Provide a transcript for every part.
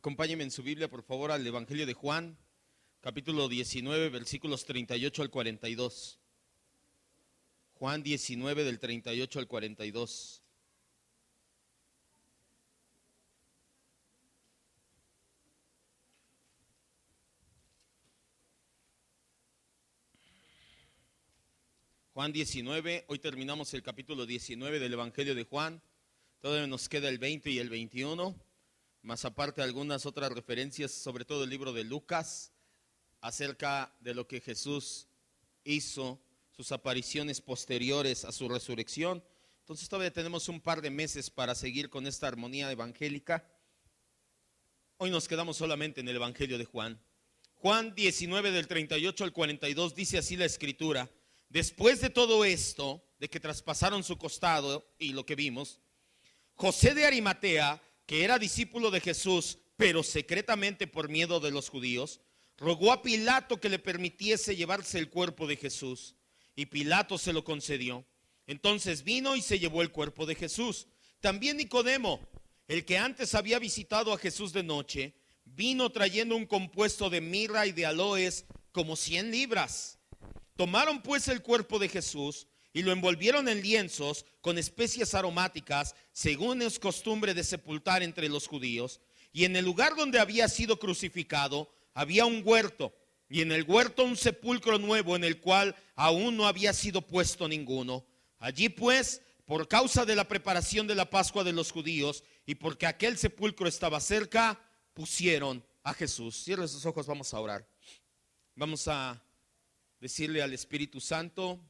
Acompáñenme en su Biblia, por favor, al Evangelio de Juan, capítulo 19, versículos 38 al 42. Juan 19, del 38 al 42. Juan 19, hoy terminamos el capítulo 19 del Evangelio de Juan. Todavía nos queda el 20 y el 21, más aparte algunas otras referencias, sobre todo el libro de Lucas, acerca de lo que Jesús hizo, sus apariciones posteriores a su resurrección. Entonces todavía tenemos un par de meses para seguir con esta armonía evangélica. Hoy nos quedamos solamente en el Evangelio de Juan. Juan 19, del 38 al 42, dice así la Escritura: después de todo esto, de que traspasaron su costado y lo que vimos, José de Arimatea, que era discípulo de Jesús, pero secretamente por miedo de los judíos, rogó a Pilato que le permitiese llevarse el cuerpo de Jesús, y Pilato se lo concedió. Entonces vino y se llevó el cuerpo de Jesús. También Nicodemo, el que antes había visitado a Jesús de noche, vino trayendo un compuesto de mirra y de aloes, como 100 libras. Tomaron pues el cuerpo de Jesús y lo envolvieron en lienzos con especias aromáticas, según es costumbre de sepultar entre los judíos. Y en el lugar donde había sido crucificado había un huerto, y en el huerto un sepulcro nuevo, en el cual aún no había sido puesto ninguno. Allí pues, por causa de la preparación de la Pascua de los judíos, y porque aquel sepulcro estaba cerca, pusieron a Jesús. Cierre sus ojos, vamos a orar. Vamos a decirle al Espíritu Santo,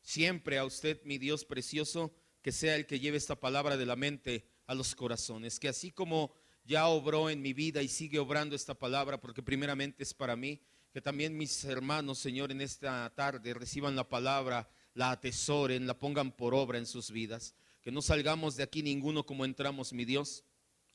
siempre a usted, mi Dios precioso, que sea el que lleve esta palabra de la mente a los corazones, que así como ya obró en mi vida y sigue obrando esta palabra, porque primeramente es para mí, que también mis hermanos, Señor, en esta tarde reciban la palabra, la atesoren, la pongan por obra en sus vidas, que no salgamos de aquí ninguno como entramos, mi Dios,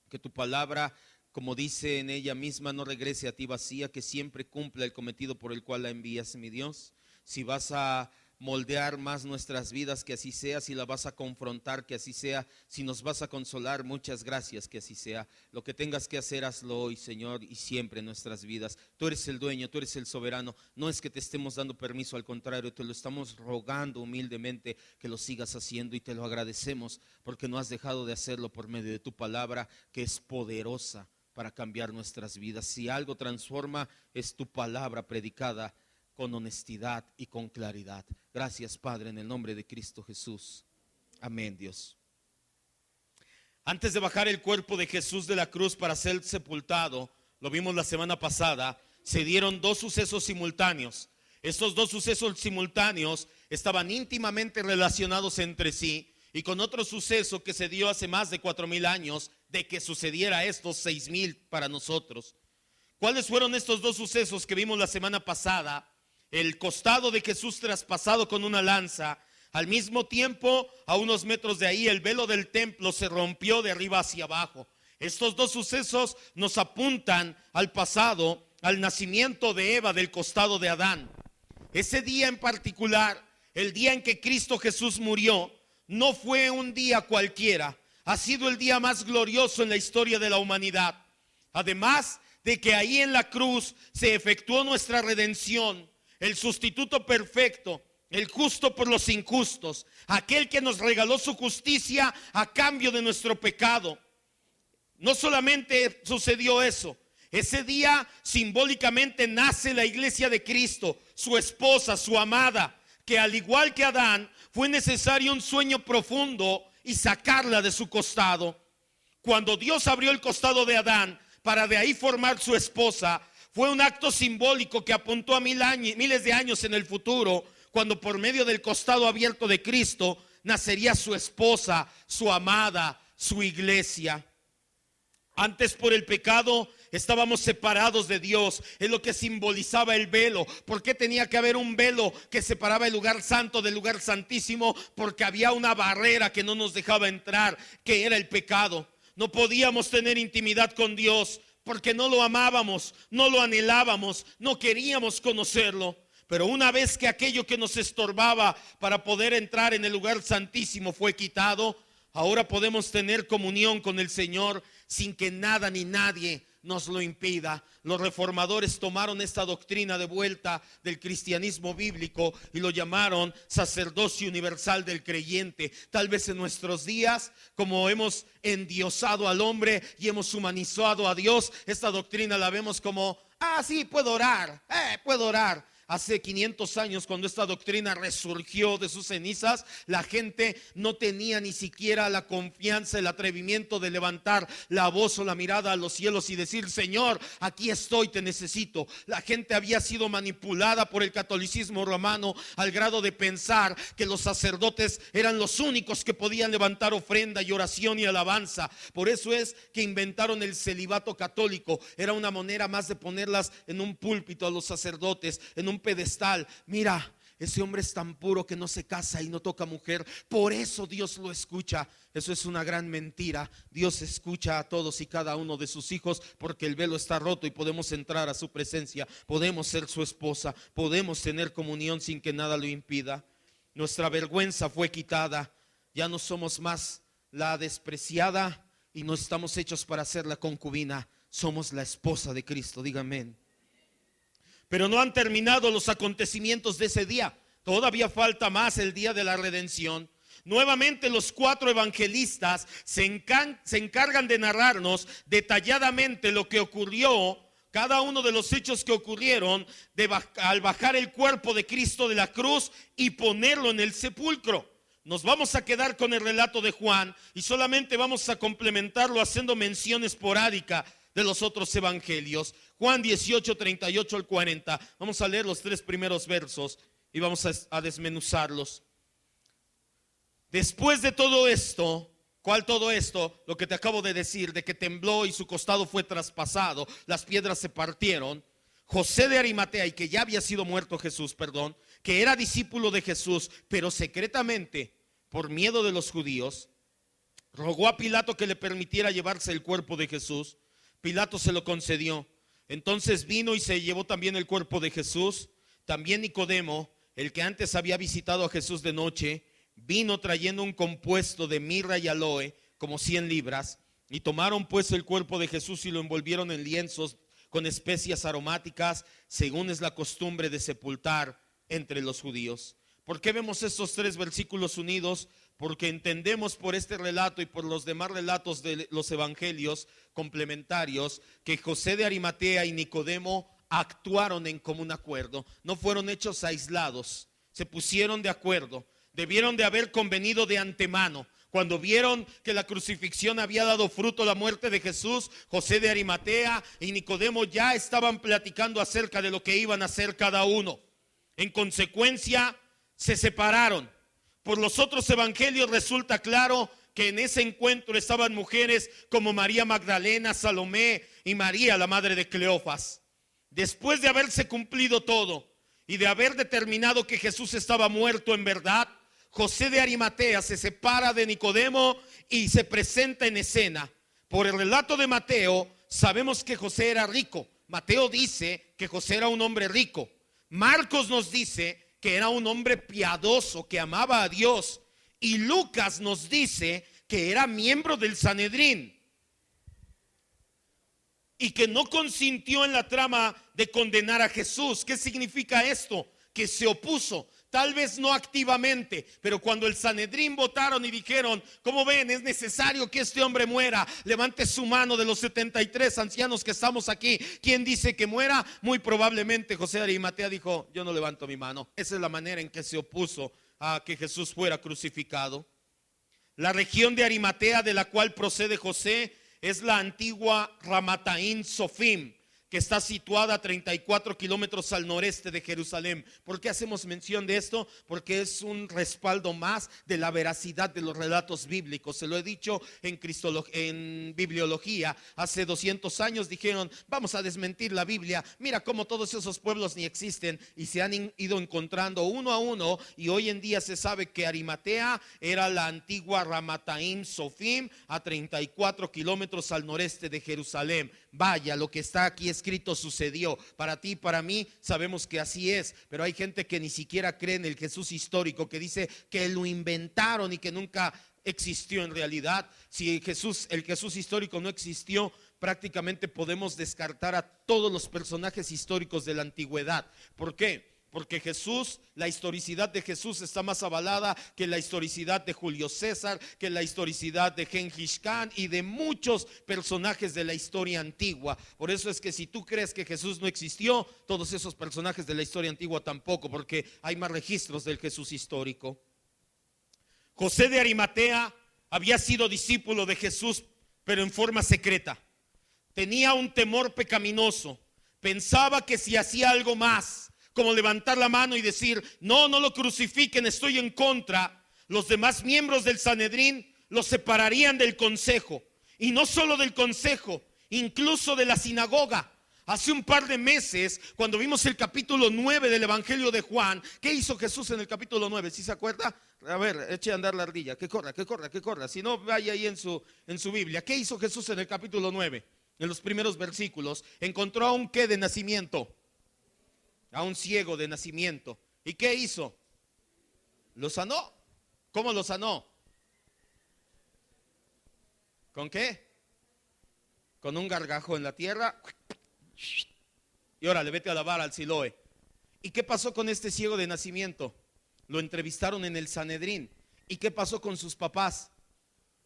que tu palabra, como dice en ella misma, no regrese a ti vacía, que siempre cumpla el cometido por el cual la envías, mi Dios. Si vas a moldear más nuestras vidas, que así sea. Si la vas a confrontar, que así sea. Si nos vas a consolar, muchas gracias, que así sea. Lo que tengas que hacer, hazlo hoy, Señor, y siempre en nuestras vidas. Tú eres el dueño, tú eres el soberano. No es que te estemos dando permiso, al contrario, te lo estamos rogando humildemente que lo sigas haciendo, y te lo agradecemos porque no has dejado de hacerlo por medio de tu palabra, que es poderosa para cambiar nuestras vidas. Si algo transforma, es tu palabra predicada con honestidad y con claridad. Gracias, Padre, en el nombre de Cristo Jesús. Amén, Dios. Antes de bajar el cuerpo de Jesús de la cruz para ser sepultado, lo vimos la semana pasada, se dieron dos sucesos simultáneos. Estos dos sucesos simultáneos estaban íntimamente relacionados entre sí, y con otro suceso que se dio hace más de 4,000 años, de que sucediera estos 6,000 para nosotros. ¿Cuáles fueron estos dos sucesos que vimos la semana pasada? El costado de Jesús traspasado con una lanza. Al mismo tiempo, a unos metros de ahí, el velo del templo se rompió de arriba hacia abajo. Estos dos sucesos nos apuntan al pasado, al nacimiento de Eva del costado de Adán. Ese día en particular, el día en que Cristo Jesús murió, no fue un día cualquiera. Ha sido el día más glorioso en la historia de la humanidad. Además de que ahí en la cruz se efectuó nuestra redención, el sustituto perfecto, el justo por los injustos, aquel que nos regaló su justicia a cambio de nuestro pecado. No solamente sucedió eso, ese día simbólicamente nace la iglesia de Cristo, su esposa, su amada, que al igual que Adán, fue necesario un sueño profundo y sacarla de su costado. Cuando Dios abrió el costado de Adán para de ahí formar su esposa, fue un acto simbólico que apuntó a miles de años en el futuro, cuando por medio del costado abierto de Cristo nacería su esposa, su amada, su iglesia. Antes, por el pecado, estábamos separados de Dios. Es lo que simbolizaba el velo. ¿Por qué tenía que haber un velo que separaba el lugar santo del lugar santísimo? Porque había una barrera que no nos dejaba entrar, que era el pecado. No podíamos tener intimidad con Dios porque no lo amábamos, no lo anhelábamos, no queríamos conocerlo. Pero una vez que aquello que nos estorbaba para poder entrar en el lugar santísimo fue quitado, ahora podemos tener comunión con el Señor sin que nada ni nadie nos lo impida. Los reformadores tomaron esta doctrina de vuelta del cristianismo bíblico y lo llamaron sacerdocio universal del creyente. Tal vez en nuestros días, como hemos endiosado al hombre y hemos humanizado a Dios, esta doctrina la vemos como, sí, puedo orar, puedo orar. Hace 500 años, cuando esta doctrina resurgió de sus cenizas, la gente no tenía ni siquiera la confianza, el atrevimiento de levantar la voz o la mirada a los cielos y decir: Señor, aquí estoy, te necesito. La gente había sido manipulada por el catolicismo romano al grado de pensar que los sacerdotes eran los únicos que podían levantar ofrenda y oración y alabanza. Por eso es que inventaron el celibato católico. Era una manera más de ponerlas en un púlpito a los sacerdotes, en un pedestal. Mira, ese hombre es tan puro que no se casa y no toca mujer, por eso Dios lo escucha. Eso es una gran mentira. Dios escucha a todos y cada uno de sus hijos, porque el velo está roto y podemos entrar a su presencia, podemos ser su esposa, podemos tener comunión sin que nada lo impida. Nuestra vergüenza fue quitada, ya no somos más la despreciada y no estamos hechos para ser la concubina, somos la esposa de Cristo. Dígame amén. Pero no han terminado los acontecimientos de ese día. Todavía falta más, el día de la redención. Nuevamente los 4 evangelistas se encargan de narrarnos detalladamente lo que ocurrió, cada uno de los hechos que ocurrieron al bajar el cuerpo de Cristo de la cruz y ponerlo en el sepulcro. Nos vamos a quedar con el relato de Juan y solamente vamos a complementarlo haciendo mención esporádica de los otros evangelios. Juan 18, 38 al 40. Vamos a leer los 3 primeros versos y vamos a desmenuzarlos. Después de todo esto, ¿cuál todo esto? Lo que te acabo de decir, de que tembló y su costado fue traspasado, las piedras se partieron. José de Arimatea, y que ya había sido muerto Jesús, que era discípulo de Jesús, pero secretamente, por miedo de los judíos, rogó a Pilato que le permitiera llevarse el cuerpo de Jesús. Pilato se lo concedió. Entonces vino y se llevó también el cuerpo de Jesús. También Nicodemo, el que antes había visitado a Jesús de noche, vino trayendo un compuesto de mirra y aloe, como 100 libras. Y tomaron pues el cuerpo de Jesús y lo envolvieron en lienzos con especias aromáticas, según es la costumbre de sepultar entre los judíos. ¿Por qué vemos estos 3 versículos unidos? Porque entendemos por este relato y por los demás relatos de los evangelios complementarios que José de Arimatea y Nicodemo actuaron en común acuerdo. No fueron hechos aislados, se pusieron de acuerdo. Debieron de haber convenido de antemano. Cuando vieron que la crucifixión había dado fruto a la muerte de Jesús, José de Arimatea y Nicodemo ya estaban platicando acerca de lo que iban a hacer cada uno. En consecuencia, se separaron. Por los otros evangelios resulta claro que en ese encuentro estaban mujeres como María Magdalena, Salomé y María, la madre de Cleofas. Después de haberse cumplido todo y de haber determinado que Jesús estaba muerto en verdad, José de Arimatea se separa de Nicodemo y se presenta en escena. Por el relato de Mateo, sabemos que José era rico. Mateo dice que José era un hombre rico. Marcos nos dice que era un hombre piadoso, que amaba a Dios. Y Lucas nos dice que era miembro del Sanedrín y que no consintió en la trama de condenar a Jesús. ¿Qué significa esto? Que se opuso, tal vez no activamente, pero cuando el Sanedrín votaron y dijeron: ¿cómo ven? Es necesario que este hombre muera. Levante su mano de los 73 ancianos que estamos aquí. ¿Quién dice que muera? Muy probablemente José de Arimatea dijo: yo no levanto mi mano. Esa es la manera en que se opuso a que Jesús fuera crucificado. La región de Arimatea de la cual procede José es la antigua Ramataín Sofim, que está situada a 34 kilómetros al noreste de Jerusalén. ¿Por qué hacemos mención de esto? Porque es un respaldo más de la veracidad de los relatos bíblicos. Se lo he dicho en bibliología. Hace 200 años dijeron: vamos a desmentir la Biblia. Mira cómo todos esos pueblos ni existen, y se han ido encontrando uno a uno, y hoy en día se sabe que Arimatea era la antigua Ramataim Sofim, a 34 kilómetros al noreste de Jerusalén. Vaya, lo que está aquí escrito sucedió. Para ti y para mí sabemos que así es, pero hay gente que ni siquiera cree en el Jesús histórico, que dice que lo inventaron y que nunca existió en realidad. Si el Jesús histórico no existió, prácticamente podemos descartar a todos los personajes históricos de la antigüedad. ¿Por qué? Porque Jesús, la historicidad de Jesús está más avalada que la historicidad de Julio César, que la historicidad de Gengis Khan y de muchos personajes de la historia antigua. Por eso es que si tú crees que Jesús no existió, todos esos personajes de la historia antigua tampoco, porque hay más registros del Jesús histórico. José de Arimatea había sido discípulo de Jesús, pero en forma secreta. Tenía un temor pecaminoso. Pensaba que si hacía algo más, como levantar la mano y decir, no lo crucifiquen, estoy en contra, los demás miembros del Sanedrín los separarían del consejo. Y no solo del consejo, incluso de la sinagoga. Hace un par de meses, cuando vimos el capítulo 9 del Evangelio de Juan, ¿qué hizo Jesús en el capítulo 9? ¿Sí se acuerda? A ver, eche a andar la ardilla, que corra. Si no, vaya ahí en su Biblia. ¿Qué hizo Jesús en el capítulo 9? En los primeros versículos, encontró a un ¿qué de nacimiento? A un ciego de nacimiento. ¿Y qué hizo? Lo sanó. ¿Cómo lo sanó? ¿Con qué? Con un gargajo en la tierra. Y órale, vete a lavar al Siloé. ¿Y qué pasó con este ciego de nacimiento? Lo entrevistaron en el Sanedrín. ¿Y qué pasó con sus papás?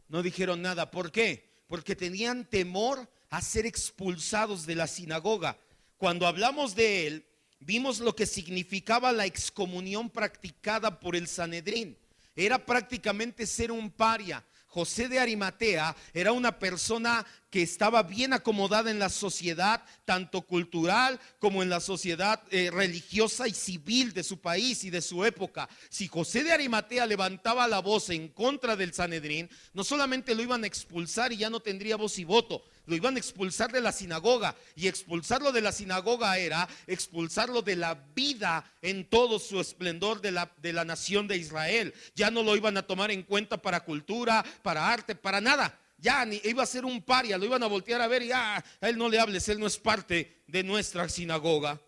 No dijeron nada. ¿Por qué? Porque tenían temor a ser expulsados de la sinagoga. Cuando hablamos de él, vimos lo que significaba la excomunión practicada por el Sanedrín. Era prácticamente ser un paria. José de Arimatea era una persona que estaba bien acomodada en la sociedad, tanto cultural como en la sociedad religiosa y civil de su país y de su época. Si José de Arimatea levantaba la voz en contra del Sanedrín, no solamente lo iban a expulsar y ya no tendría voz y voto, lo iban a expulsar de la sinagoga. Y expulsarlo de la sinagoga era expulsarlo de la vida en todo su esplendor de la nación de Israel. Ya no lo iban a tomar en cuenta para cultura, para arte, para nada. Ya iba a ser un paria, lo iban a voltear a ver y a él no le hables, él no es parte de nuestra sinagoga.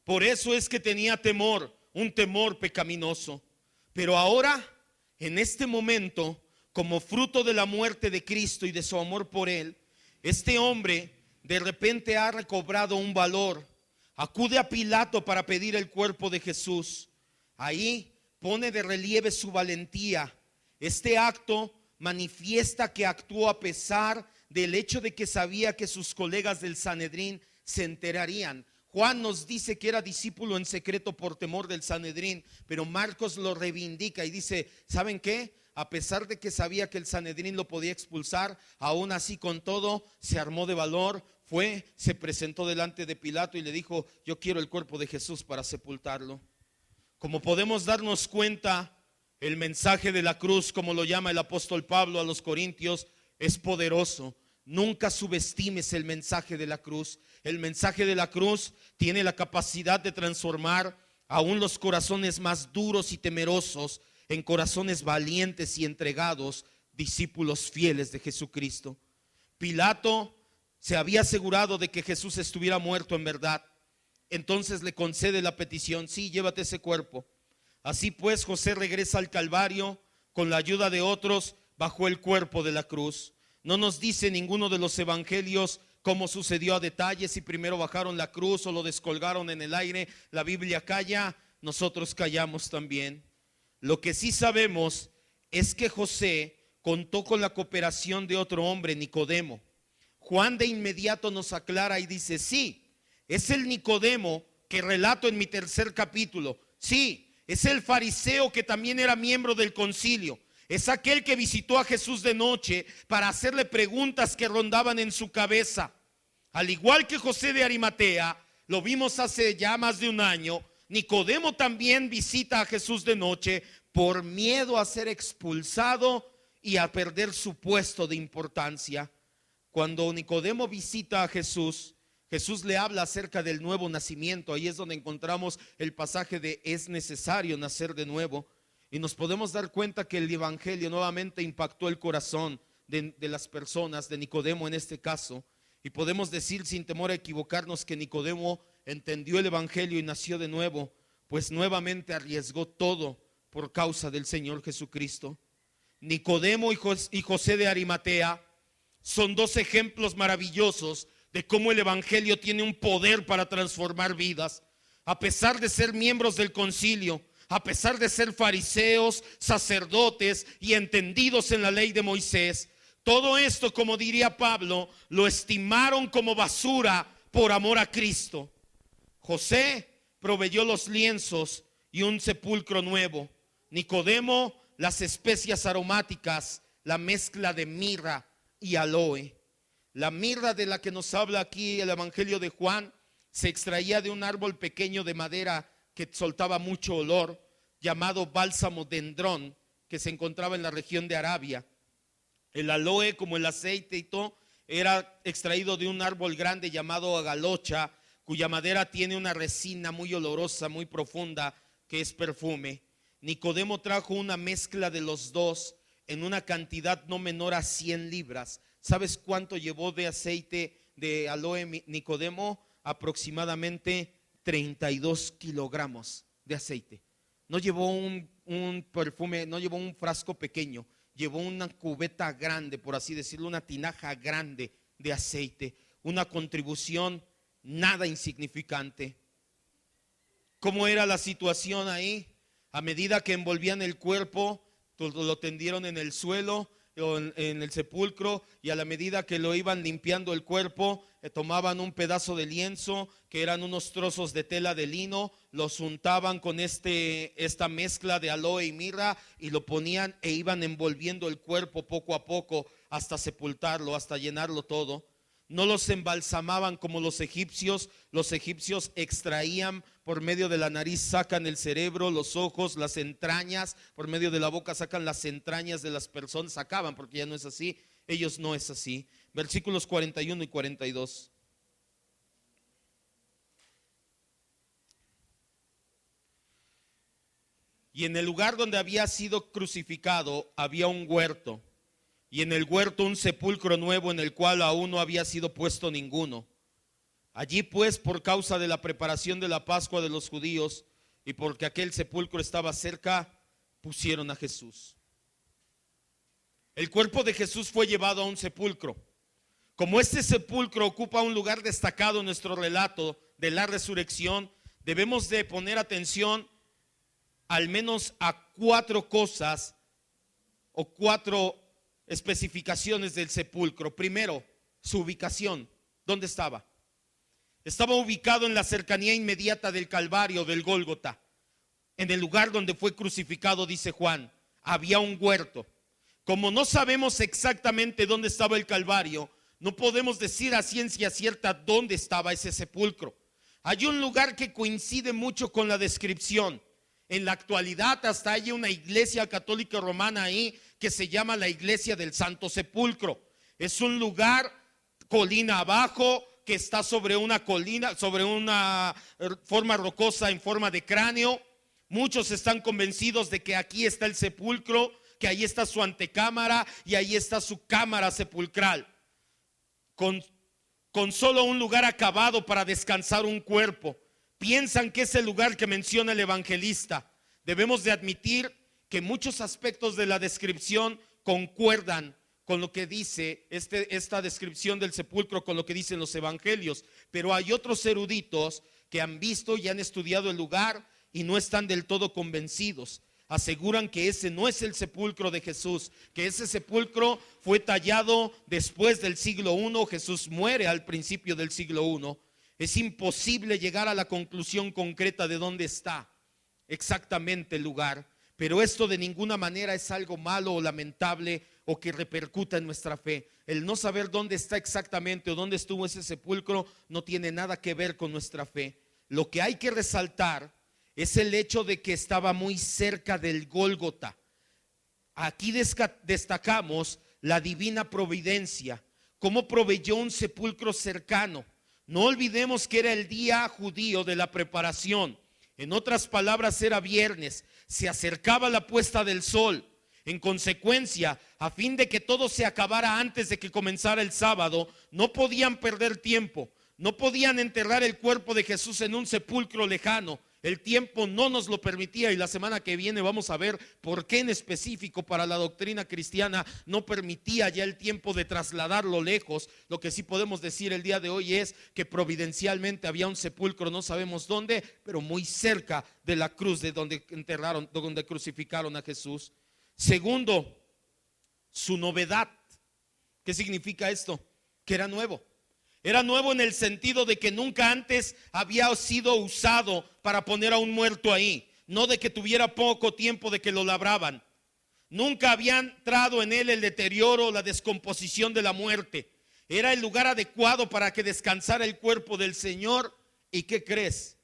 Por eso es que tenía temor, un temor pecaminoso. Pero ahora, en este momento, como fruto de la muerte de Cristo y de su amor por él, este hombre de repente ha recobrado un valor. Acude a Pilato para pedir el cuerpo de Jesús. Ahí pone de relieve su valentía. Este acto manifiesta que actuó a pesar del hecho de que sabía que sus colegas del Sanedrín se enterarían. Juan nos dice que era discípulo en secreto por temor del Sanedrín, pero Marcos lo reivindica y dice, ¿saben qué? A pesar de que sabía que el Sanedrín lo podía expulsar, aún así con todo se armó de valor, se presentó delante de Pilato y le dijo, yo quiero el cuerpo de Jesús para sepultarlo. Como podemos darnos cuenta, el mensaje de la cruz, como lo llama el apóstol Pablo a los Corintios, es poderoso. Nunca subestimes el mensaje de la cruz. El mensaje de la cruz tiene la capacidad de transformar aún los corazones más duros y temerosos en corazones valientes y entregados, discípulos fieles de Jesucristo. Pilato se había asegurado de que Jesús estuviera muerto en verdad. Entonces le concede la petición, sí, llévate ese cuerpo. Así pues, José regresa al Calvario, con la ayuda de otros, bajó el cuerpo de la cruz. No nos dice ninguno de los evangelios cómo sucedió a detalle, si primero bajaron la cruz o lo descolgaron en el aire. La Biblia calla, nosotros callamos también. Lo que sí sabemos es que José contó con la cooperación de otro hombre, Nicodemo. Juan de inmediato nos aclara y dice, sí, es el Nicodemo que relato en mi tercer capítulo. Sí, es el fariseo que también era miembro del concilio. Es aquel que visitó a Jesús de noche para hacerle preguntas que rondaban en su cabeza. Al igual que José de Arimatea, lo vimos hace ya más de un año, Nicodemo también visita a Jesús de noche por miedo a ser expulsado y a perder su puesto de importancia. Cuando Nicodemo visita a Jesús, Jesús le habla acerca del nuevo nacimiento. Ahí es donde encontramos el pasaje de es necesario nacer de nuevo. Y nos podemos dar cuenta que el evangelio nuevamente impactó el corazón de las personas, de Nicodemo en este caso. Y podemos decir sin temor a equivocarnos que Nicodemo entendió el evangelio y nació de nuevo, pues nuevamente arriesgó todo por causa del Señor Jesucristo. Nicodemo y José de Arimatea son dos ejemplos maravillosos de cómo el evangelio tiene un poder para transformar vidas. A pesar de ser miembros del concilio, a pesar de ser fariseos, sacerdotes y entendidos en la ley de Moisés, todo esto, como diría Pablo, lo estimaron como basura por amor a Cristo. José proveyó los lienzos y un sepulcro nuevo. Nicodemo, las especias aromáticas, la mezcla de mirra y aloe. La mirra de la que nos habla aquí el Evangelio de Juan se extraía de un árbol pequeño de madera que soltaba mucho olor, llamado bálsamo dendrón, que se encontraba en la región de Arabia. El aloe, como el aceite y todo, era extraído de un árbol grande llamado agalocha, cuya madera tiene una resina muy olorosa, muy profunda, que es perfume. Nicodemo trajo una mezcla de los dos en una cantidad no menor a 100 libras. ¿Sabes cuánto llevó de aceite de aloe Nicodemo? Aproximadamente 32 kilogramos de aceite. No llevó un perfume, no llevó un frasco pequeño, llevó una cubeta grande, por así decirlo, una tinaja grande de aceite, una contribución nada insignificante. ¿Cómo era la situación ahí? A medida que envolvían el cuerpo, lo tendieron en el suelo o en el sepulcro, y a la medida que lo iban limpiando el cuerpo, tomaban un pedazo de lienzo, que eran unos trozos de tela de lino, los untaban con esta mezcla de aloe y mirra y lo ponían e iban envolviendo el cuerpo poco a poco hasta sepultarlo, hasta llenarlo todo. No los embalsamaban como los egipcios. Los egipcios extraían por medio de la nariz, sacan el cerebro, los ojos, las entrañas, por medio de la boca sacan las entrañas de las personas, sacaban, porque ya no es así. Ellos no es así. Versículos 41 y 42. Y en el lugar donde había sido crucificado había un huerto, y en el huerto un sepulcro nuevo en el cual aún no había sido puesto ninguno. Allí pues, por causa de la preparación de la Pascua de los judíos y porque aquel sepulcro estaba cerca, pusieron a Jesús. El cuerpo de Jesús fue llevado a un sepulcro. Como este sepulcro ocupa un lugar destacado en nuestro relato de la resurrección, debemos de poner atención al menos a 4 cosas o 4 especificaciones del sepulcro. Primero, su ubicación. ¿Dónde estaba? Estaba ubicado en la cercanía inmediata del Calvario, del Gólgota, en el lugar donde fue crucificado, dice Juan. Había un huerto. Como no sabemos exactamente dónde estaba el Calvario, no podemos decir a ciencia cierta dónde estaba ese sepulcro. Hay un lugar que coincide mucho con la descripción. En la actualidad hasta hay una iglesia católica romana ahí que se llama la Iglesia del Santo Sepulcro. Es un lugar colina abajo, que está sobre una colina, sobre una forma rocosa en forma de cráneo. Muchos están convencidos de que aquí está el sepulcro, que ahí está su antecámara y ahí está su cámara sepulcral, con solo un lugar acabado para descansar un cuerpo. Piensan que es el lugar que menciona el evangelista. Debemos de admitir que muchos aspectos de la descripción concuerdan con lo que dice esta descripción del sepulcro, con lo que dicen los evangelios. Pero hay otros eruditos que han visto y han estudiado el lugar y no están del todo convencidos. Aseguran que ese no es el sepulcro de Jesús, que ese sepulcro fue tallado después del siglo I. Jesús muere al principio del siglo I. Es imposible llegar a la conclusión concreta de dónde está exactamente el lugar, pero esto de ninguna manera es algo malo o lamentable o que repercuta en nuestra fe. El no saber dónde está exactamente o dónde estuvo ese sepulcro no tiene nada que ver con nuestra fe. Lo que hay que resaltar es el hecho de que estaba muy cerca del Gólgota. Aquí destacamos la divina providencia, cómo proveyó un sepulcro cercano. No olvidemos que era el día judío de la preparación. En otras palabras, era viernes, se acercaba la puesta del sol. En consecuencia, a fin de que todo se acabara antes de que comenzara el sábado, no podían perder tiempo, no podían enterrar el cuerpo de Jesús en un sepulcro lejano. El tiempo no nos lo permitía, y la semana que viene vamos a ver por qué en específico para la doctrina cristiana no permitía ya el tiempo de trasladarlo lejos. Lo que sí podemos decir el día de hoy es que providencialmente había un sepulcro, no sabemos dónde, pero muy cerca de la cruz de donde enterraron, donde crucificaron a Jesús. Segundo, su novedad. ¿Qué significa esto? Que era nuevo. Era nuevo en el sentido de que nunca antes había sido usado para poner a un muerto ahí. No de que tuviera poco tiempo de que lo labraban. Nunca había entrado en él el deterioro, la descomposición de la muerte. Era el lugar adecuado para que descansara el cuerpo del Señor. ¿Y qué crees?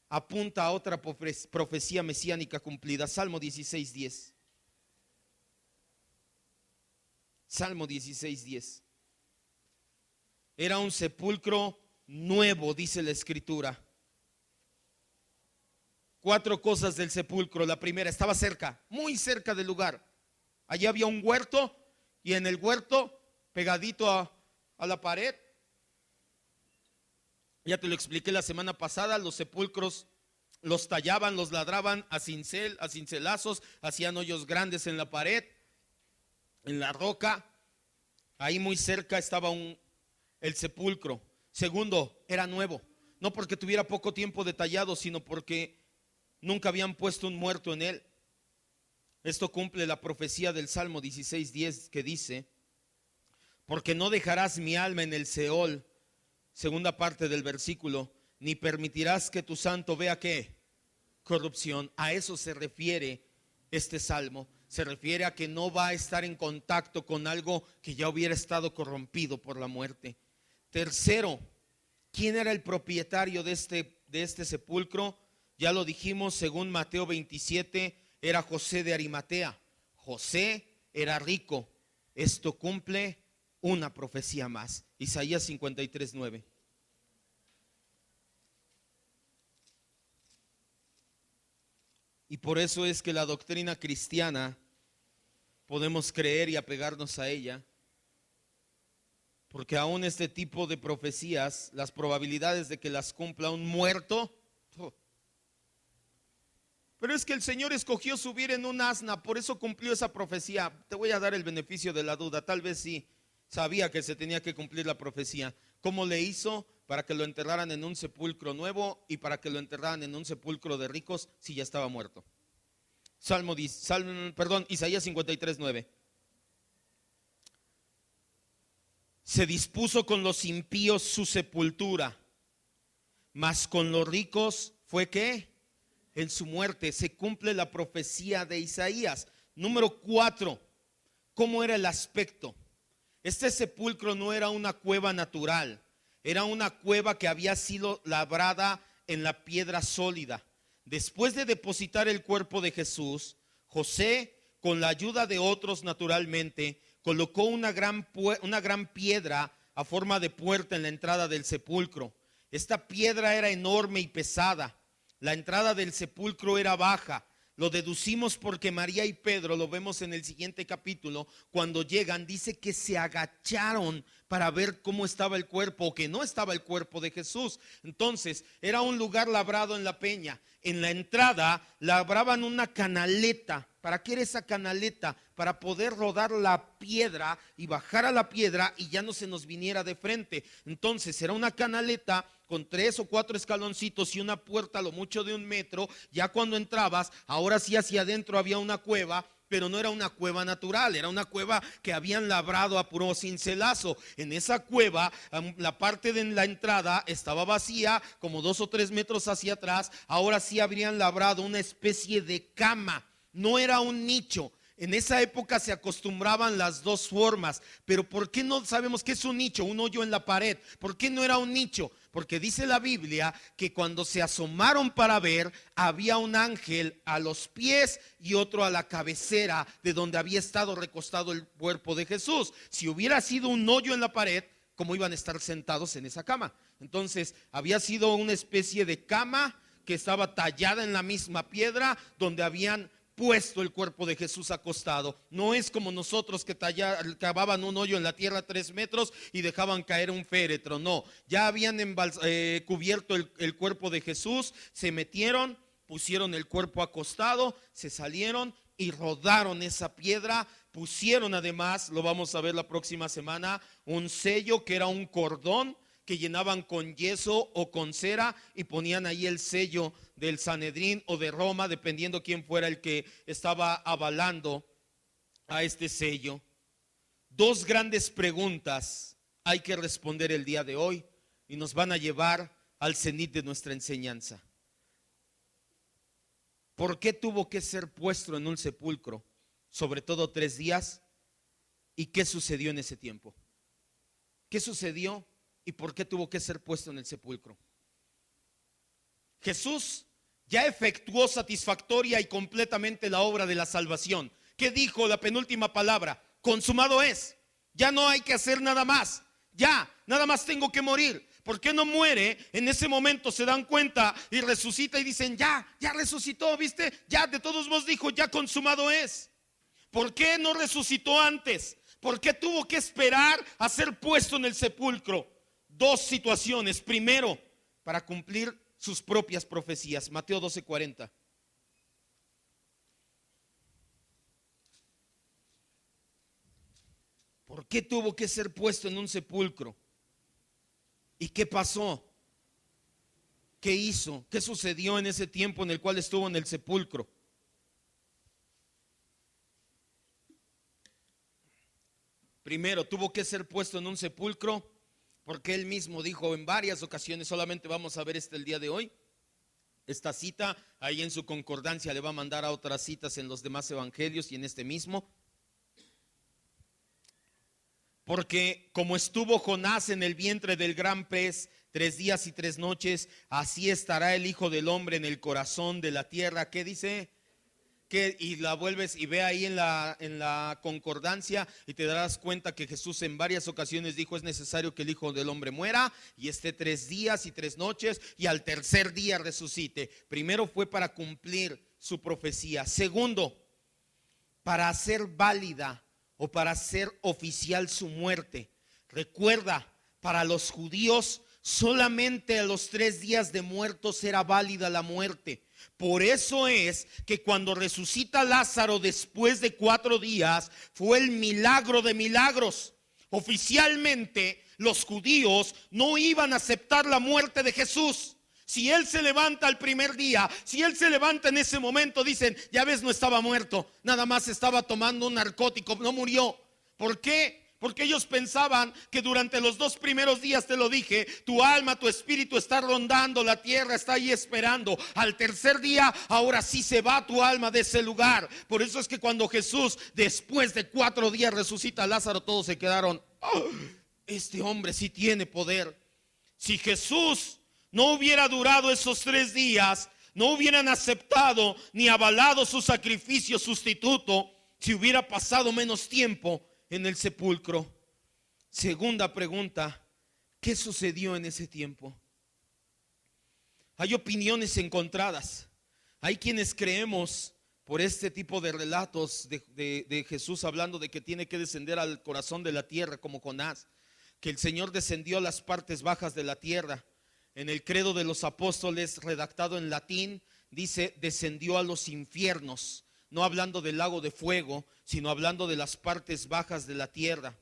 Apunta a otra profecía mesiánica cumplida. Salmo 16:10. Salmo 16:10. Era un sepulcro nuevo, dice la escritura. 4 cosas del sepulcro. La primera, estaba cerca, muy cerca del lugar. Allí había un huerto, y en el huerto, pegadito a la pared, ya te lo expliqué la semana pasada, los sepulcros los tallaban, los ladraban a cincelazos, hacían hoyos grandes en la pared, en la roca. Ahí muy cerca estaba el sepulcro. Segundo, era nuevo, no porque tuviera poco tiempo detallado, sino porque nunca habían puesto un muerto en él. Esto cumple la profecía del Salmo 16:10 que dice: porque no dejarás mi alma en el Seol, segunda parte del versículo, ni permitirás que tu santo vea ¿qué? Corrupción. A eso se refiere este salmo. Se refiere a que no va a estar en contacto con algo que ya hubiera estado corrompido por la muerte. Tercero, ¿quién era el propietario de este sepulcro? Ya lo dijimos, según Mateo 27, era José de Arimatea. José era rico. Esto cumple una profecía más. Isaías 53:9. Y por eso es que la doctrina cristiana podemos creer y apegarnos a ella, porque aún este tipo de profecías, las probabilidades de que las cumpla un muerto. Pero es que el Señor escogió subir en un asna, por eso cumplió esa profecía. Te voy a dar el beneficio de la duda, tal vez sí sabía que se tenía que cumplir la profecía. ¿Cómo le hizo? Para que lo enterraran en un sepulcro nuevo y para que lo enterraran en un sepulcro de ricos si ya estaba muerto. Isaías 53:9. Se dispuso con los impíos su sepultura, mas con los ricos fue ¿qué? En su muerte. Se cumple la profecía de Isaías. Número 4, ¿cómo era el aspecto? Este sepulcro no era una cueva natural, era una cueva que había sido labrada en la piedra sólida. Después de depositar el cuerpo de Jesús, José, con la ayuda de otros naturalmente, colocó una gran piedra a forma de puerta en la entrada del sepulcro. Esta piedra era enorme y pesada. La entrada del sepulcro era baja. Lo deducimos porque María y Pedro, lo vemos en el siguiente capítulo, cuando llegan, dice que se agacharon para ver cómo estaba el cuerpo o que no estaba el cuerpo de Jesús. Entonces, era un lugar labrado en la peña. En la entrada labraban una canaleta. ¿Para qué era esa canaleta? Para poder rodar la piedra y bajar a la piedra y ya no se nos viniera de frente. Entonces era una canaleta con 3 o 4 escaloncitos y una puerta a lo mucho de 1 metro. Ya cuando entrabas, ahora sí hacia adentro había una cueva, pero no era una cueva natural, era una cueva que habían labrado a puro cincelazo. En esa cueva, la parte de la entrada estaba vacía, como 2 o 3 metros hacia atrás. Ahora sí habrían labrado una especie de cama. No era un nicho. En esa época se acostumbraban las dos formas. Pero ¿por qué no sabemos qué es un nicho? Un hoyo en la pared. ¿Por qué no era un nicho? Porque dice la Biblia que cuando se asomaron para ver, había un ángel a los pies y otro a la cabecera de donde había estado recostado el cuerpo de Jesús. Si hubiera sido un hoyo en la pared, ¿cómo iban a estar sentados en esa cama? Entonces había sido una especie de cama que estaba tallada en la misma piedra donde habían puesto el cuerpo de Jesús acostado. No es como nosotros que cavaban un hoyo en la tierra 3 metros y dejaban caer un féretro. No, ya habían cubierto el cuerpo de Jesús, se metieron pusieron el cuerpo acostado, se salieron y rodaron esa piedra. Pusieron además, lo vamos a ver la próxima semana, un sello que era un cordón que llenaban con yeso o con cera y ponían ahí el sello del Sanedrín o de Roma, dependiendo quién fuera el que estaba avalando a este sello. Dos grandes preguntas hay que responder el día de hoy y nos van a llevar al cenit de nuestra enseñanza. ¿Por qué tuvo que ser puesto en un sepulcro, sobre todo 3 días? ¿Y qué sucedió en ese tiempo? ¿Qué sucedió y por qué tuvo que ser puesto en el sepulcro? Jesús ya efectuó satisfactoria y completamente la obra de la salvación. ¿Qué dijo la penúltima palabra? Consumado es. Ya no hay que hacer nada más. Ya, nada más tengo que morir. ¿Por qué no muere? En ese momento se dan cuenta y resucita y dicen, ya resucitó, ¿viste? Ya de todos modos dijo, ya consumado es. ¿Por qué no resucitó antes? ¿Por qué tuvo que esperar a ser puesto en el sepulcro? Dos situaciones. Primero, para cumplir sus propias profecías. Mateo 12:40. ¿Por qué tuvo que ser puesto en un sepulcro? ¿Y qué pasó? ¿Qué hizo? ¿Qué sucedió en ese tiempo en el cual estuvo en el sepulcro? Primero, tuvo que ser puesto en un sepulcro porque él mismo dijo en varias ocasiones, solamente vamos a ver el día de hoy, esta cita, ahí en su concordancia le va a mandar a otras citas en los demás evangelios y en este mismo. Porque como estuvo Jonás en el vientre del gran pez 3 días y 3 noches, así estará el Hijo del Hombre en el corazón de la tierra. ¿Qué dice? Y la vuelves y ve ahí en la concordancia y te darás cuenta que Jesús en varias ocasiones dijo: es necesario que el Hijo del Hombre muera y esté 3 días y 3 noches y al tercer día resucite. Primero fue para cumplir su profecía. Segundo, para hacer válida o para hacer oficial su muerte. Recuerda, para los judíos solamente a los 3 días de muertos era válida la muerte. Por eso es que cuando resucita Lázaro después de 4 días, fue el milagro de milagros. Oficialmente los judíos no iban a aceptar la muerte de Jesús. Si él se levanta el primer día, si él se levanta en ese momento, dicen: ya ves, no estaba muerto, nada más estaba tomando un narcótico, no murió. ¿Por qué? Porque ellos pensaban que durante los 2 primeros días, te lo dije, tu alma, tu espíritu está rondando la tierra, está ahí esperando. Al tercer día, ahora sí se va tu alma de ese lugar. Por eso es que cuando Jesús, después de 4 días, resucita a Lázaro, todos se quedaron: oh, este hombre sí tiene poder. Si Jesús no hubiera durado esos 3 días, no hubieran aceptado ni avalado su sacrificio sustituto, si hubiera pasado menos tiempo en el sepulcro. Segunda pregunta: ¿qué sucedió en ese tiempo? Hay opiniones encontradas. Hay quienes creemos, por este tipo de relatos de Jesús hablando de que tiene que descender al corazón de la tierra como Jonás, que el Señor descendió a las partes bajas de la tierra. En el credo de los apóstoles, redactado en latín, dice: descendió a los infiernos, no hablando del lago de fuego, sino hablando de las partes bajas de la tierra.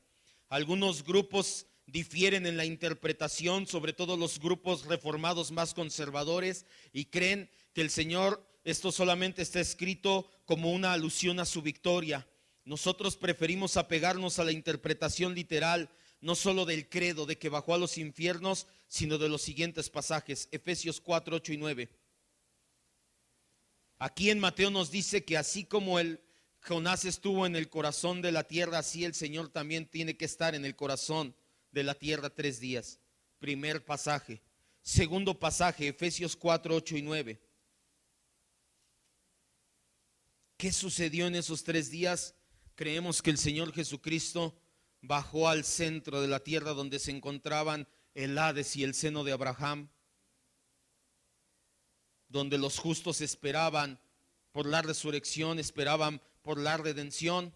Algunos grupos difieren en la interpretación, sobre todo los grupos reformados más conservadores, y creen que el Señor, esto solamente está escrito como una alusión a su victoria. Nosotros preferimos apegarnos a la interpretación literal, no solo del credo de que bajó a los infiernos, sino de los siguientes pasajes: Efesios 4, 8 y 9. Aquí en Mateo nos dice que así como el Jonás estuvo en el corazón de la tierra, así el Señor también tiene que estar en el corazón de la tierra 3 días. Primer pasaje. Segundo pasaje, Efesios 4, 8 y 9. ¿Qué sucedió en esos 3 días? Creemos que el Señor Jesucristo bajó al centro de la tierra donde se encontraban el Hades y el seno de Abraham, donde los justos esperaban por la resurrección, esperaban por la redención,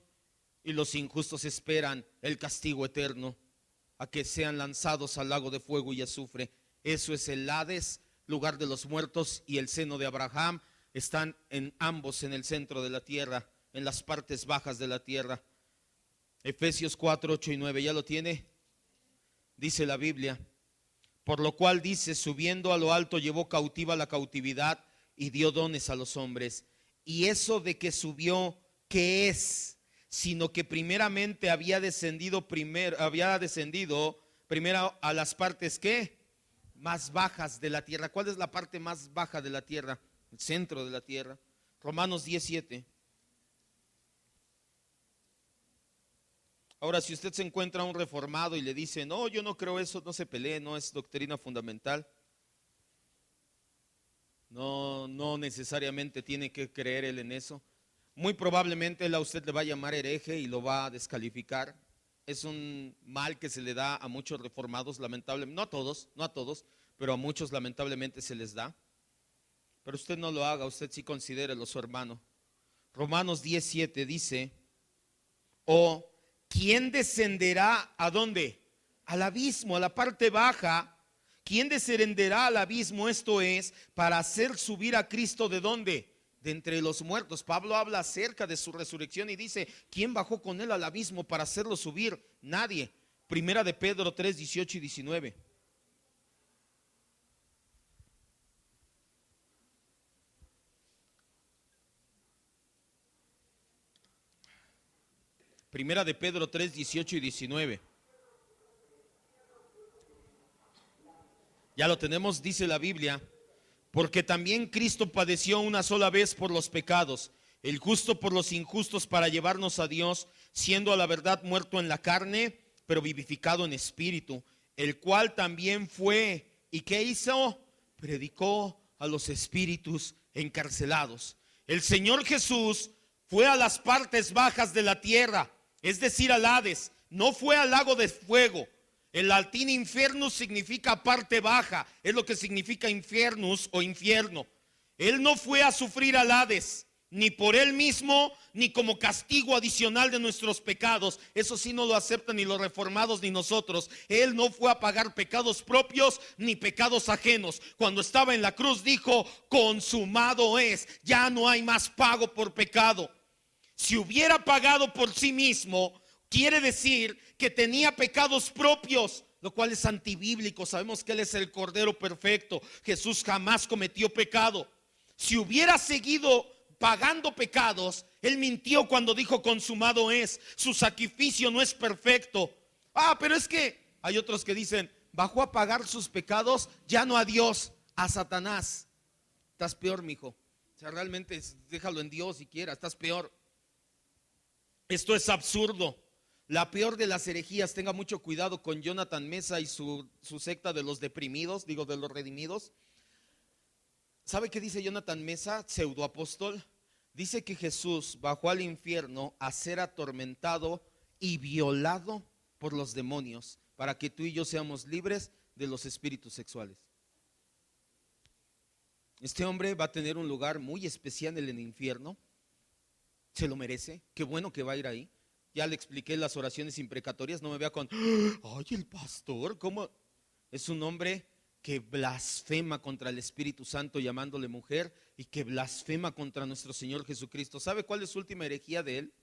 y los injustos esperan el castigo eterno, a que sean lanzados al lago de fuego y azufre. Eso es el Hades, lugar de los muertos, y el seno de Abraham, están en ambos en el centro de la tierra, en las partes bajas de la tierra. Efesios 4, 8 y 9, ¿ya lo tiene? Dice la Biblia, por lo cual dice, subiendo a lo alto llevó cautiva la cautividad y dio dones a los hombres. Y eso de que subió, ¿qué es? Sino que primeramente había descendido primero a las partes, ¿qué? Más bajas de la tierra. ¿Cuál es la parte más baja de la tierra? El centro de la tierra. Romanos 17. Ahora, si usted se encuentra a un reformado y le dice, no, yo no creo eso, no se pelee, no es doctrina fundamental. No necesariamente tiene que creer él en eso. Muy probablemente él a usted le va a llamar hereje y lo va a descalificar. Es un mal que se le da a muchos reformados, lamentablemente, no a todos, pero a muchos lamentablemente se les da. Pero usted no lo haga, usted sí considérelo su hermano. Romanos 17 dice, ¿quién descenderá a dónde? Al abismo, a la parte baja. ¿Quién descenderá al abismo? Esto es, para hacer subir a Cristo ¿de dónde? De entre los muertos. Pablo habla acerca de su resurrección y dice, ¿quién bajó con él al abismo para hacerlo subir? Nadie. Primera de Pedro 3, 18 y 19. Primera de Pedro 3, 18 y 19. Ya lo tenemos, dice la Biblia, porque también Cristo padeció una sola vez por los pecados, el justo por los injustos para llevarnos a Dios, siendo a la verdad muerto en la carne, pero vivificado en espíritu, el cual también fue, ¿y qué hizo? Predicó a los espíritus encarcelados. El Señor Jesús fue a las partes bajas de la tierra, es decir, al Hades, no fue al lago de fuego. El latín infernus significa parte baja, es lo que significa infernus o infierno. Él no fue a sufrir al Hades, ni por él mismo, ni como castigo adicional de nuestros pecados. Eso sí no lo aceptan ni los reformados ni nosotros. Él no fue a pagar pecados propios ni pecados ajenos. Cuando estaba en la cruz dijo, consumado es, ya no hay más pago por pecado. Si hubiera pagado por sí mismo, quiere decir que tenía pecados propios, lo cual es antibíblico. Sabemos que Él es el Cordero perfecto. Jesús jamás cometió pecado. Si hubiera seguido pagando pecados, Él mintió cuando dijo consumado es. Su sacrificio no es perfecto. Pero es que hay otros que dicen, bajó a pagar sus pecados, ya no a Dios, a Satanás. Estás peor, mijo. O sea, realmente déjalo en Dios si quieras, estás peor. Esto es absurdo. La peor de las herejías, tenga mucho cuidado con Jonathan Mesa y su secta de los deprimidos, de los redimidos. ¿Sabe qué dice Jonathan Mesa, pseudoapóstol? Dice que Jesús bajó al infierno a ser atormentado y violado por los demonios para que tú y yo seamos libres de los espíritus sexuales. Este hombre va a tener un lugar muy especial en el infierno. Se lo merece. Qué bueno que va a ir ahí. Ya le expliqué las oraciones imprecatorias. No me vea con, ay, el pastor, ¿cómo? Es un hombre que blasfema contra el Espíritu Santo llamándole mujer y que blasfema contra nuestro Señor Jesucristo. ¿Sabe cuál es su última herejía de él?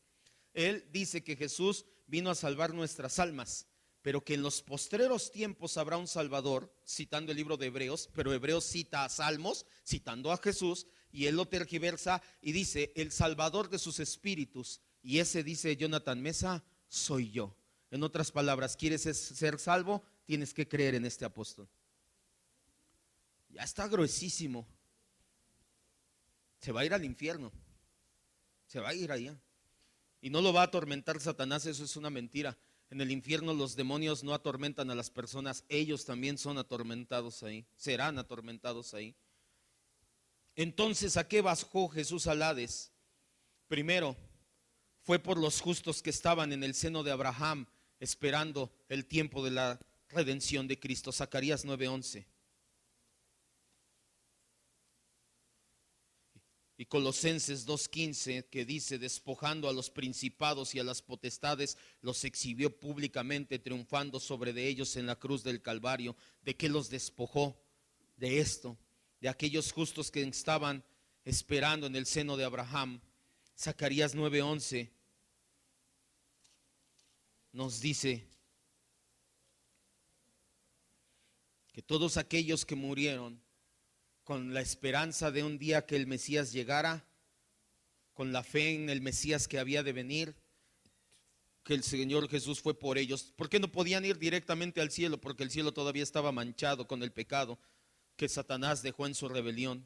Él dice que Jesús vino a salvar nuestras almas, pero que en los postreros tiempos habrá un Salvador, citando el libro de Hebreos, pero Hebreos cita a Salmos, citando a Jesús, y él lo tergiversa y dice, el Salvador de sus espíritus. Y ese, dice Jonathan Mesa, soy yo. En otras palabras, ¿quieres ser salvo? Tienes que creer en este apóstol. Ya está gruesísimo. Se va a ir al infierno. Se va a ir allá. Y no lo va a atormentar Satanás, eso es una mentira. En el infierno los demonios no atormentan a las personas, ellos también son atormentados ahí, serán atormentados ahí. Entonces, ¿a qué bajó Jesús al Hades? Primero, fue por los justos que estaban en el seno de Abraham, esperando el tiempo de la redención de Cristo. Zacarías 9:11. Y Colosenses 2:15, que dice, despojando a los principados y a las potestades, los exhibió públicamente, triunfando sobre de ellos en la cruz del Calvario. ¿De qué los despojó? De esto, de aquellos justos que estaban esperando en el seno de Abraham. Zacarías 9:11 nos dice que todos aquellos que murieron con la esperanza de un día que el Mesías llegara, con la fe en el Mesías que había de venir, que el Señor Jesús fue por ellos. ¿Por qué no podían ir directamente al cielo? Porque el cielo todavía estaba manchado con el pecado que Satanás dejó en su rebelión.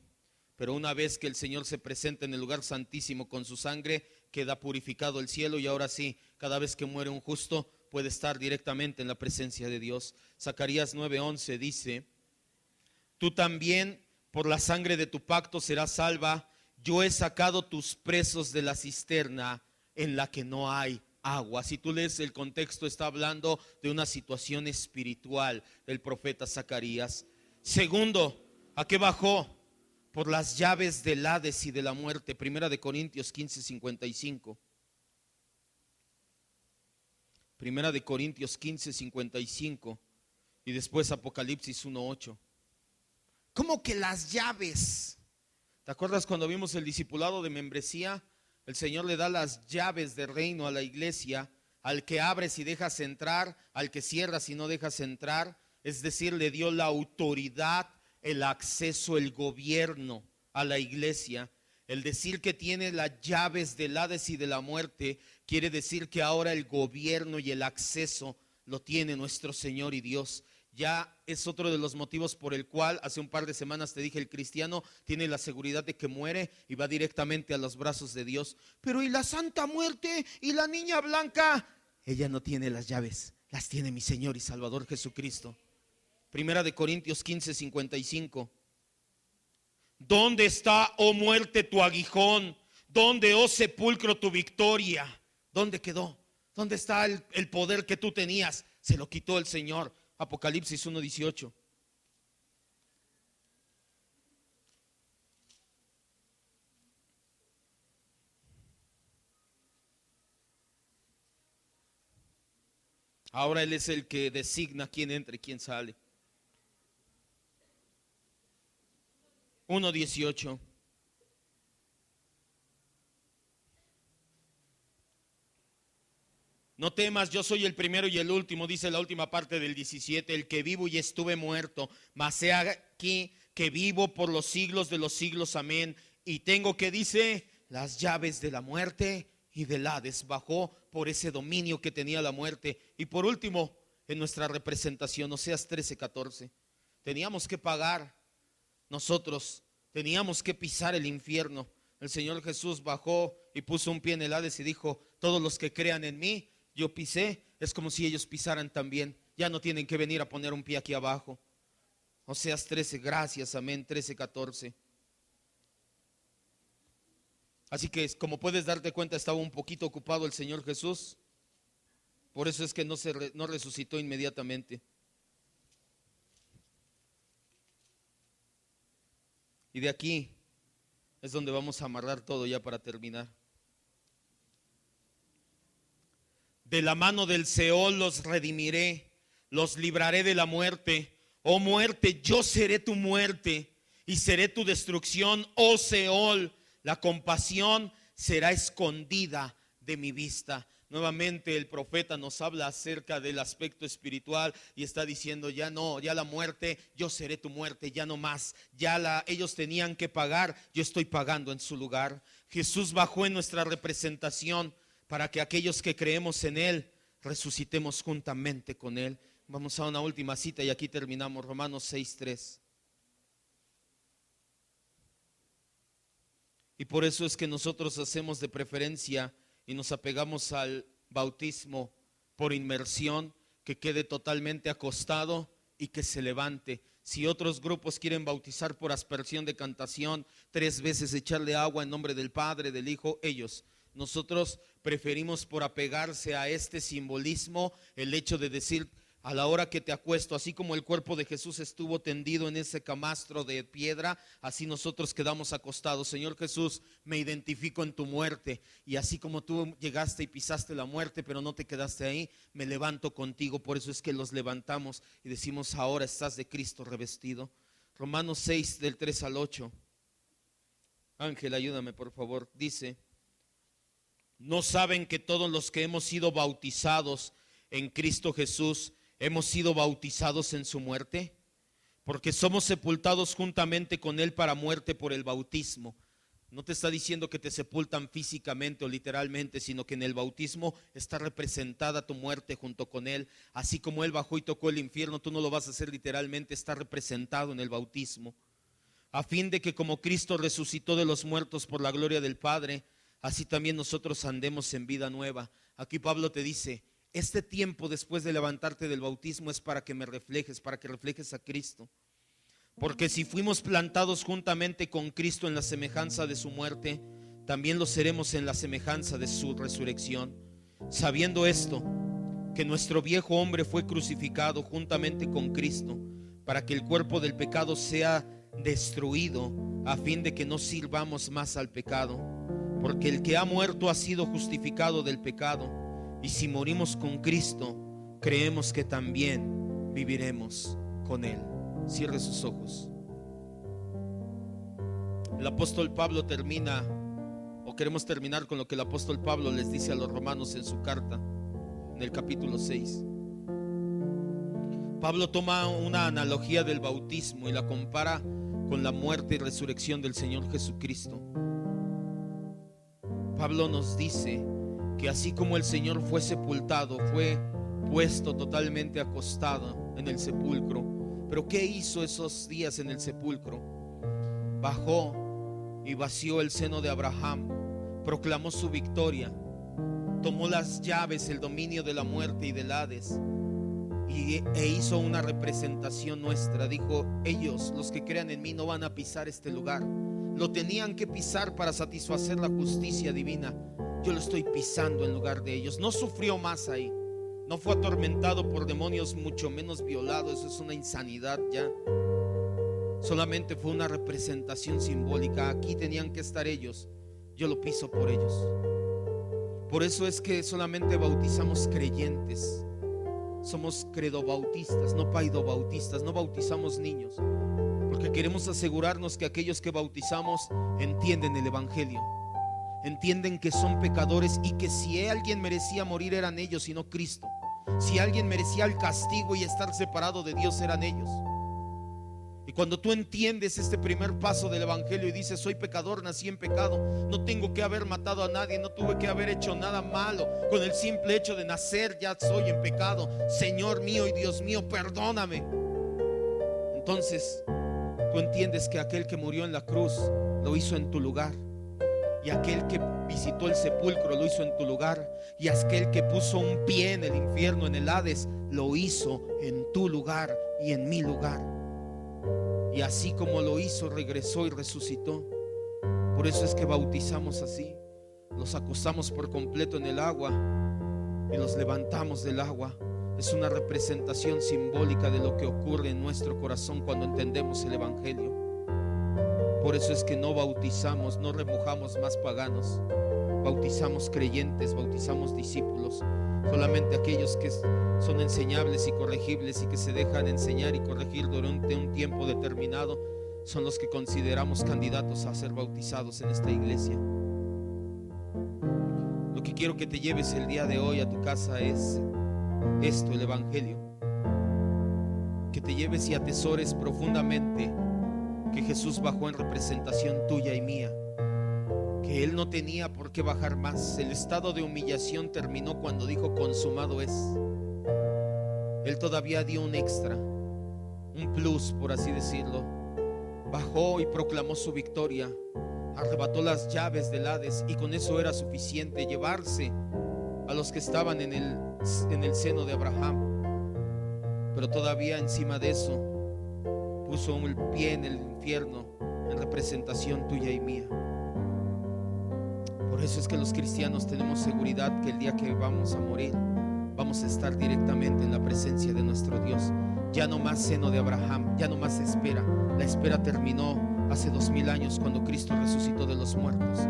Pero una vez que el Señor se presenta en el lugar santísimo con su sangre, queda purificado el cielo, y ahora sí, cada vez que muere un justo, puede estar directamente en la presencia de Dios. Zacarías 9:11 dice: tú también por la sangre de tu pacto serás salva. Yo he sacado tus presos de la cisterna en la que no hay agua. Si tú lees el contexto, está hablando de una situación espiritual del profeta Zacarías. Segundo, ¿a qué bajó? Por las llaves del Hades y de la muerte. Primera de Corintios 15:55. Primera de Corintios 15:55. Y después Apocalipsis 1:8. ¿Cómo que las llaves? ¿Te acuerdas cuando vimos el discipulado de membresía? El Señor le da las llaves del reino a la iglesia, al que abres y dejas entrar, al que cierras y no dejas entrar. Es decir, le dio la autoridad, el acceso, el gobierno a la iglesia. El decir que tiene las llaves del Hades y de la muerte quiere decir que ahora el gobierno y el acceso lo tiene nuestro Señor y Dios. Ya es otro de los motivos por el cual hace un par de semanas te dije: el cristiano tiene la seguridad de que muere y va directamente a los brazos de Dios. Pero ¿y la Santa Muerte? ¿Y la Niña Blanca? Ella no tiene las llaves, las tiene mi Señor y Salvador Jesucristo. Primera de Corintios 15:55. ¿Dónde está, oh muerte, tu aguijón? ¿Dónde, oh sepulcro, tu victoria? ¿Dónde quedó? ¿Dónde está el poder que tú tenías? Se lo quitó el Señor. Apocalipsis 1:18. Ahora Él es el que designa quién entra y quién sale. 1:18. No temas, yo soy el primero y el último, dice la última parte del 17, el que vivo y estuve muerto, mas he aquí que vivo por los siglos de los siglos, amén. Y tengo, que dice, las llaves de la muerte y del Hades. Bajó por ese dominio que tenía la muerte. Y por último, en nuestra representación, Oseas 13:14, teníamos que pagar nosotros, teníamos que pisar el infierno. El Señor Jesús bajó y puso un pie en el Hades y dijo: todos los que crean en mí, yo pisé, es como si ellos pisaran también. Ya no tienen que venir a poner un pie aquí abajo. Oseas 13, gracias, amén, 13:14. Así que, como puedes darte cuenta, estaba un poquito ocupado el Señor Jesús. Por eso es que no resucitó inmediatamente. Y de aquí es donde vamos a amarrar todo ya para terminar. De la mano del Seol los redimiré, los libraré de la muerte. Oh muerte, yo seré tu muerte y seré tu destrucción. Oh Seol, la compasión será escondida de mi vista. Nuevamente el profeta nos habla acerca del aspecto espiritual y está diciendo: ya no, ya la muerte, yo seré tu muerte, ya no más. Ellos tenían que pagar, yo estoy pagando en su lugar. Jesús bajó en nuestra representación para que aquellos que creemos en Él resucitemos juntamente con Él. Vamos a una última cita y aquí terminamos. Romanos 6:3. Y por eso es que nosotros hacemos de preferencia y nos apegamos al bautismo por inmersión, que quede totalmente acostado y que se levante. Si otros grupos quieren bautizar por aspersión de cantación, 3 veces echarle agua en nombre del Padre, del Hijo, ellos. Nosotros preferimos, por apegarse a este simbolismo, el hecho de decir: a la hora que te acuesto, así como el cuerpo de Jesús estuvo tendido en ese camastro de piedra, así nosotros quedamos acostados. Señor Jesús, me identifico en tu muerte, y así como tú llegaste y pisaste la muerte, pero no te quedaste ahí, me levanto contigo. Por eso es que los levantamos y decimos: ahora estás de Cristo revestido. Romanos 6, del 3 al 8. Ángel, ayúdame por favor. Dice: ¿no saben que todos los que hemos sido bautizados en Cristo Jesús hemos sido bautizados en su muerte? Porque somos sepultados juntamente con Él para muerte por el bautismo. No te está diciendo que te sepultan físicamente o literalmente, sino que en el bautismo está representada tu muerte junto con Él. Así como Él bajó y tocó el infierno, tú no lo vas a hacer literalmente, está representado en el bautismo. A fin de que como Cristo resucitó de los muertos por la gloria del Padre, así también nosotros andemos en vida nueva. Aquí Pablo te dice: este tiempo después de levantarte del bautismo es para que me reflejes, para que reflejes a Cristo. Porque si fuimos plantados juntamente con Cristo en la semejanza de su muerte, también lo seremos en la semejanza de su resurrección. Sabiendo esto, que nuestro viejo hombre fue crucificado juntamente con Cristo, para que el cuerpo del pecado sea destruido, a fin de que no sirvamos más al pecado. Porque el que ha muerto ha sido justificado del pecado, y si morimos con Cristo, creemos que también viviremos con Él. Cierre sus ojos. El apóstol Pablo termina, o queremos terminar con lo que el apóstol Pablo les dice a los romanos en su carta, en el capítulo 6. Pablo toma una analogía del bautismo y la compara con la muerte y resurrección del Señor Jesucristo. Pablo nos dice que así como el Señor fue sepultado, fue puesto totalmente acostado en el sepulcro. Pero ¿qué hizo esos días en el sepulcro? Bajó y vació el seno de Abraham, proclamó su victoria, tomó las llaves, el dominio de la muerte y del Hades, e hizo una representación nuestra. Dijo: ellos, los que crean en mí, no van a pisar este lugar. Lo tenían que pisar para satisfacer la justicia divina. Yo lo estoy pisando en lugar de ellos. No sufrió más ahí. No fue atormentado por demonios, mucho menos violado. Eso es una insanidad ya. Solamente fue una representación simbólica. Aquí tenían que estar ellos. Yo lo piso por ellos. Por eso es que solamente bautizamos creyentes. Somos credobautistas, no paidobautistas. No bautizamos niños, porque queremos asegurarnos que aquellos que bautizamos entienden el evangelio, entienden que son pecadores y que si alguien merecía morir eran ellos y no Cristo. Si alguien merecía el castigo y estar separado de Dios eran ellos. Y cuando tú entiendes este primer paso del evangelio y dices: soy pecador, nací en pecado, no tengo que haber matado a nadie, no tuve que haber hecho nada malo, con el simple hecho de nacer ya soy en pecado. Señor mío y Dios mío, perdóname. Entonces tú entiendes que aquel que murió en la cruz lo hizo en tu lugar, y aquel que visitó el sepulcro lo hizo en tu lugar, y aquel que puso un pie en el infierno, en el Hades, lo hizo en tu lugar y en mi lugar. Y así como lo hizo, regresó y resucitó. Por eso es que bautizamos así. Los acostamos por completo en el agua y los levantamos del agua. Es una representación simbólica de lo que ocurre en nuestro corazón cuando entendemos el evangelio. Por eso es que no bautizamos, no remojamos más paganos. Bautizamos creyentes, bautizamos discípulos. Solamente aquellos que son enseñables y corregibles y que se dejan enseñar y corregir durante un tiempo determinado son los que consideramos candidatos a ser bautizados en esta iglesia. Lo que quiero que te lleves el día de hoy a tu casa es esto, el evangelio. Que te lleves y atesores profundamente que Jesús bajó en representación tuya y mía, que Él no tenía por qué bajar más. El estado de humillación terminó cuando dijo: consumado es. Él todavía dio un extra, un plus, por así decirlo. Bajó y proclamó su victoria, arrebató las llaves del Hades, y con eso era suficiente llevarse a los que estaban en el seno de Abraham. Pero todavía encima de eso puso un pie en el infierno en representación tuya y mía. Por eso es que los cristianos tenemos seguridad que el día que vamos a morir vamos a estar directamente en la presencia de nuestro Dios. Ya no más seno de Abraham, ya no más espera. La espera terminó hace 2000 años cuando Cristo resucitó de los muertos.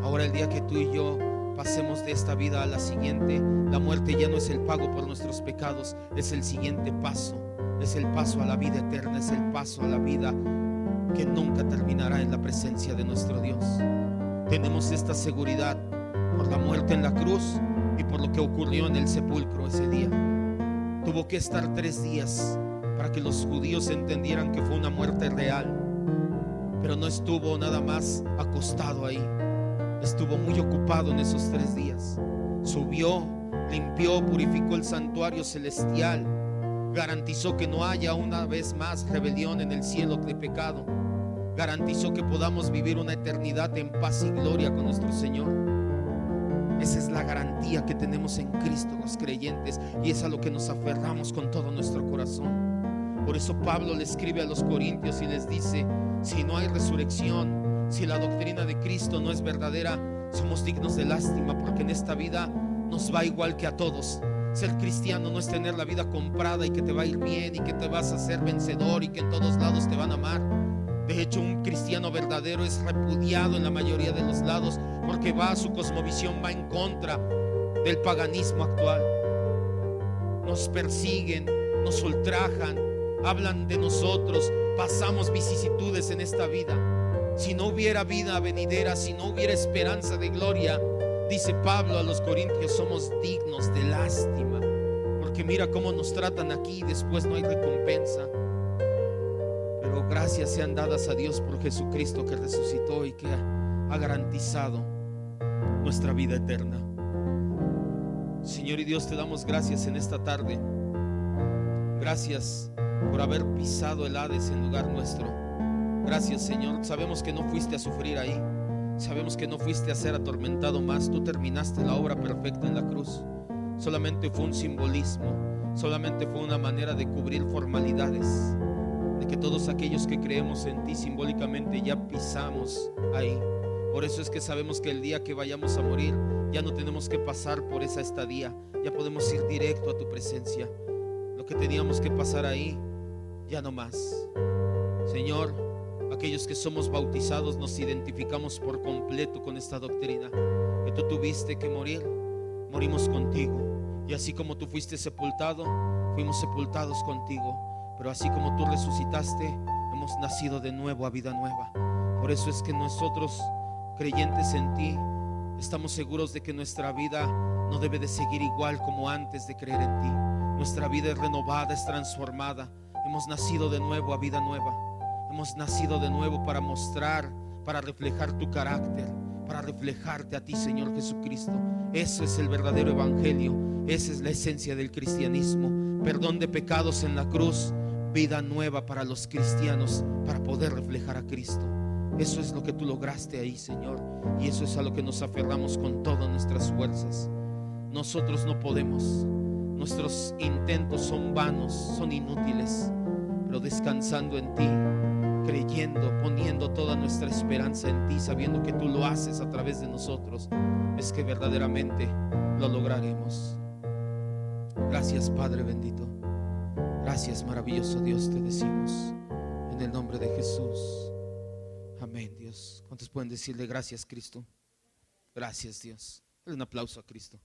Ahora el día que tú y yo pasemos de esta vida a la siguiente, la muerte ya no es el pago por nuestros pecados, es el siguiente paso. Es el paso a la vida eterna, es el paso a la vida que nunca terminará en la presencia de nuestro Dios. Tenemos esta seguridad por la muerte en la cruz y por lo que ocurrió en el sepulcro ese día. Tuvo que estar 3 días para que los judíos entendieran que fue una muerte real, pero no estuvo nada más acostado ahí, estuvo muy ocupado en esos 3 días. Subió, limpió, purificó el santuario celestial, garantizó que no haya una vez más rebelión en el cielo de pecado, garantizó que podamos vivir una eternidad en paz y gloria con nuestro Señor. Esa es la garantía que tenemos en Cristo los creyentes, y es a lo que nos aferramos con todo nuestro corazón. Por eso Pablo le escribe a los corintios y les dice: si no hay resurrección, si la doctrina de Cristo no es verdadera, somos dignos de lástima, porque en esta vida nos va igual que a todos. Ser cristiano no es tener la vida comprada y que te va a ir bien y que te vas a ser vencedor y que en todos lados te van a amar. De hecho, un cristiano verdadero es repudiado en la mayoría de los lados, porque su cosmovisión va en contra del paganismo actual. Nos persiguen, nos ultrajan, hablan de nosotros, pasamos vicisitudes en esta vida. Si no hubiera vida venidera, si no hubiera esperanza de gloria, dice Pablo a los corintios, somos dignos de lástima, porque mira cómo nos tratan aquí y después no hay recompensa. Pero gracias sean dadas a Dios por Jesucristo, que resucitó y que ha garantizado nuestra vida eterna. Señor y Dios, te damos gracias en esta tarde. Gracias por haber pisado el Hades en lugar nuestro. Gracias, Señor. Sabemos que no fuiste a sufrir ahí, sabemos que no fuiste a ser atormentado más. Tú terminaste la obra perfecta en la cruz. Solamente fue un simbolismo, solamente fue una manera de cubrir formalidades, de que todos aquellos que creemos en ti simbólicamente ya pisamos ahí. Por eso es que sabemos que el día que vayamos a morir ya no tenemos que pasar por esa estadía, ya podemos ir directo a tu presencia. Lo que teníamos que pasar ahí, ya no más. Señor, aquellos que somos bautizados nos identificamos por completo con esta doctrina, que tú tuviste que morir, morimos contigo, y así como tú fuiste sepultado, fuimos sepultados contigo. Pero así como tú resucitaste, hemos nacido de nuevo a vida nueva. Por eso es que nosotros, creyentes en ti, estamos seguros de que nuestra vida no debe de seguir igual como antes de creer en ti. Nuestra vida es renovada, es transformada. Hemos nacido de nuevo a vida nueva. Hemos nacido de nuevo para mostrar, para reflejar tu carácter, para reflejarte a ti, Señor Jesucristo. Eso es el verdadero evangelio. Esa es la esencia del cristianismo. Perdón de pecados en la cruz, vida nueva para los cristianos, para poder reflejar a Cristo. Eso es lo que tú lograste ahí, Señor, y eso es a lo que nos aferramos con todas nuestras fuerzas. Nosotros no podemos, nuestros intentos son vanos, son inútiles, pero descansando en ti, creyendo, poniendo toda nuestra esperanza en ti, sabiendo que tú lo haces a través de nosotros, es que verdaderamente lo lograremos. Gracias, Padre bendito. Gracias, maravilloso Dios, te decimos en el nombre de Jesús. Amén, Dios. ¿Cuántos pueden decirle gracias, Cristo? Gracias, Dios. Dale un aplauso a Cristo.